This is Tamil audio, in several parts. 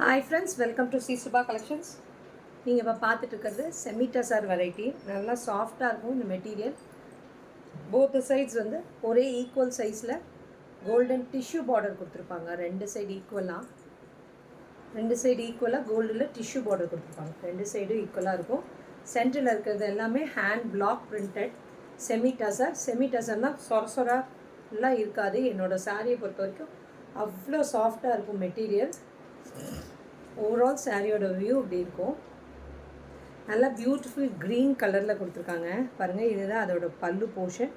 Hi friends, welcome to C Subha collections. நீங்கள் இப்போ பார்த்துட்டு இருக்கிறது செமி டசர் வெரைட்டி. நல்லா சாஃப்டாக இருக்கும் இந்த மெட்டீரியல். போத் சைட்ஸ் வந்து ஒரே ஈக்குவல் சைஸில் கோல்டன் டிஷ்யூ பார்டர் கொடுத்துருப்பாங்க. ரெண்டு சைடு ஈக்குவலாக கோல்டில் டிஷ்யூ பார்டர் கொடுத்துருப்பாங்க. ரெண்டு சைடும் ஈக்குவலாக இருக்கும். சென்டரில் இருக்கிறது எல்லாமே ஹேண்ட் பிளாக் பிரிண்டட் செமி டசர்னால் சொரசொராலாம் இருக்காது. என்னோடய சாரியை பொறுத்த வரைக்கும் அவ்வளோ சாஃப்டாக இருக்கும் மெட்டீரியல். ஓவரால் சாரியோட வியூ இப்படி இருக்கும். நல்லா பியூட்டிஃபுல் க்ரீன் கலரில் கொடுத்துருக்காங்க பாருங்கள். இதுதான் அதோட பல்லு போர்ஷன்.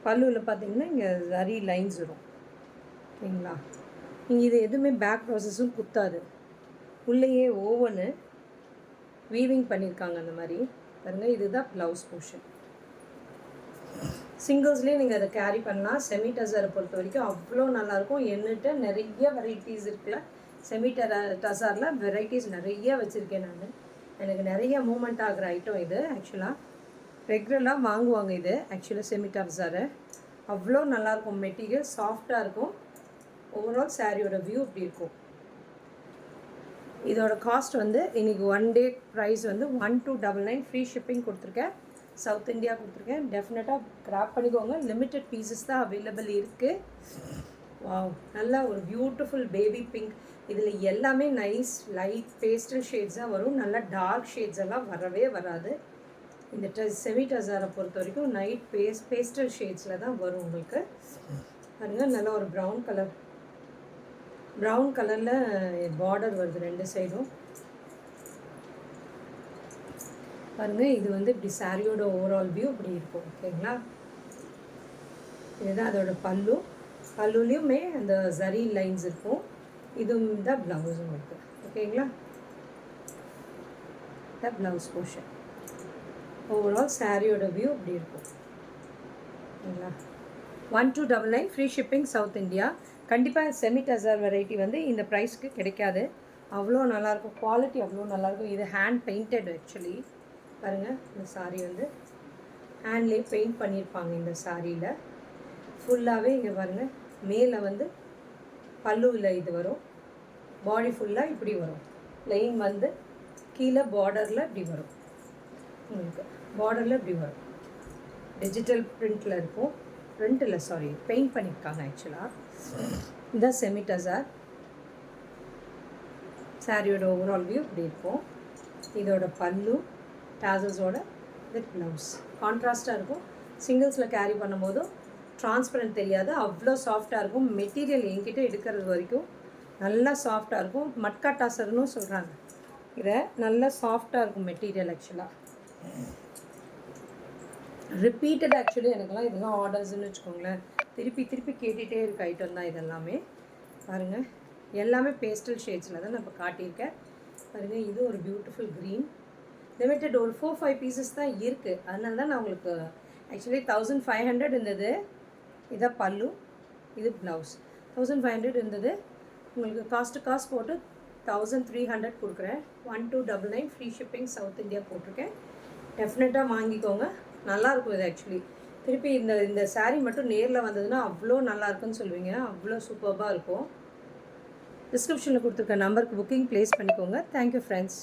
பல்லுவில் பார்த்தீங்கன்னா இங்கே ஜரி லைன்ஸ் வரும். ஓகேங்களா? நீங்கள் இது எதுவுமே பேக் ப்ராசஸும் குத்தாது. உள்ளேயே ஓவனு வீவிங் பண்ணியிருக்காங்க அந்த மாதிரி பாருங்கள். இதுதான் ப்ளவுஸ் போர்ஷன். சிங்கிள்ஸ்லேயே நீங்கள் அதை கேரி பண்ணலாம். செமி டசரை பொறுத்த வரைக்கும் அவ்வளோ நல்லாயிருக்கும். என்கிட்ட நிறைய வெரைட்டிஸ் இருக்குல்ல. செமி டசரில் வெரைட்டிஸ் நிறைய வச்சுருக்கேன் நான். எனக்கு நிறைய மூமெண்ட் ஆகிற ஐட்டம் இது. ஆக்சுவலாக ரெகுலராக வாங்குவாங்க இது. ஆக்சுவலாக செமி டசரை அவ்வளோ நல்லாயிருக்கும். மெட்டீரியல் சாஃப்டாக இருக்கும். ஓவரால் சாரியோட வியூ இப்படி இருக்கும். இதோட காஸ்ட் வந்து இன்றைக்கி ஒன் டே ப்ரைஸ் வந்து 1299 ஃப்ரீ ஷிப்பிங் கொடுத்துருக்கேன். சவுத் இந்தியா கொடுத்துருக்கேன். டெஃபினட்டாக கிராப் பண்ணிக்கோங்க. லிமிட்டட் பீசஸ் தான் அவைலபிள் இருக்குது. வாவ், நல்ல ஒரு பியூட்டிஃபுல் பேபி பிங்க். இதில் எல்லாமே நைஸ் லைட் பேஸ்டல் ஷேட்ஸ் தான் வரும். நல்லா டார்க் ஷேட்ஸ் எல்லாம் வரவே வராது. இந்த செமி டசரை பொறுத்த வரைக்கும் நைட் பேஸ்டல் ஷேட்ஸில் தான் வரும் உங்களுக்கு. பாருங்கள், நல்லா ஒரு ப்ரௌன் கலரில் பார்டர் வருது ரெண்டு சைடும். பாருங்கள், இது வந்து இப்படி சாரியோட ஓவரால் வியூ இப்படி இருக்கும். ஓகேங்களா? இதுதான் அதோட பல்லுலேயுமே அந்த ஜரி லைன்ஸ் இருக்கும். இதுவும் தான் ப்ளவுஸும் இருக்குது. ஓகேங்களா? The blouse portion. ஓவரால் சாரியோட வியூ இப்படி இருக்கும். ஓகேங்களா? 1299 ஃப்ரீ ஷிப்பிங் சவுத் இந்தியா. கண்டிப்பாக செமி டசர் வெரைட்டி வந்து இந்த ப்ரைஸ்க்கு கிடைக்காது. அவ்வளோ நல்லாயிருக்கும். குவாலிட்டி அவ்வளோ நல்லாயிருக்கும். இது ஹேண்ட் பெயிண்டட். ஆக்சுவலி பாருங்கள், இந்த சாரீ வந்து ஹேண்ட்லேயே பெயிண்ட் பண்ணியிருப்பாங்க. இந்த சாரியில் ஃபுல்லாகவே இங்கே பாருங்கள், மேலே வந்து பல்லுவில் இது வரும். பாடி ஃபுல்லாக இப்படி வரும். லைன் வந்து கீழே பார்டரில் இப்படி வரும். உங்களுக்கு பார்டரில் இப்படி வரும். டிஜிட்டல் பிரிண்டில் இருக்கும். பெயிண்ட் பண்ணியிருக்காங்க. ஆக்சுவலாக இந்த செமி டசர் சாரியோட ஓவரால் வியூ இப்படி இருக்கும். இதோட பல்லு டாசஸோட வித் ப்ளவுஸ் கான்ட்ராஸ்டாக இருக்கும். சிங்கிள்ஸில் கேரி பண்ணும்போதும் ட்ரான்ஸ்பரண்ட் தெரியாது. அவ்வளோ சாஃப்டாக இருக்கும். மெட்டீரியல் என்கிட்ட எடுக்கிறது வரைக்கும் நல்லா சாஃப்டாக இருக்கும். மட்கா டாசர்னு சொல்கிறாங்க. இதை நல்லா சாஃப்டாக இருக்கும் மெட்டீரியல். ஆக்சுவலாக ரிப்பீட்டட். ஆக்சுவலி எனக்குலாம் இதெல்லாம் ஆர்டர்ஸ்ன்னு வச்சுக்கோங்களேன். திருப்பி கேட்டுகிட்டே இருக்க ஐட்டம் தான் இதெல்லாமே. பாருங்கள், எல்லாமே பேஸ்டல் ஷேட்ஸில் தான் நான் இப்போ காட்டியிருக்கேன். பாருங்கள், இது ஒரு பியூட்டிஃபுல் க்ரீன். லிமிட்டட் ஒரு 4-5 பீசஸ் தான் இருக்குது. அதனால தான் நான் உங்களுக்கு ஆக்சுவலி 1500 இருந்தது. இதான் பல்லு, இது ப்ளவுஸ். 1500 இருந்தது. உங்களுக்கு காஸ்ட் போட்டு 1300 கொடுக்குறேன். 1299 ஃப்ரீ ஷிப்பிங் சவுத் இந்தியா போட்டிருக்கேன். டெஃபினட்டாக வாங்கிக்கோங்க. நல்லாயிருக்கும் இது. ஆக்சுவலி திருப்பி இந்த சாரீ மட்டும் நேரில் வந்ததுன்னா அவ்வளோ நல்லாயிருக்குன்னு சொல்லுவீங்க. அவ்வளோ சூப்பராக இருக்கும். டிஸ்கிரிப்ஷனில் கொடுத்துருக்க நம்பருக்கு புக்கிங் ப்ளேஸ் பண்ணிக்கோங்க. Thank you friends.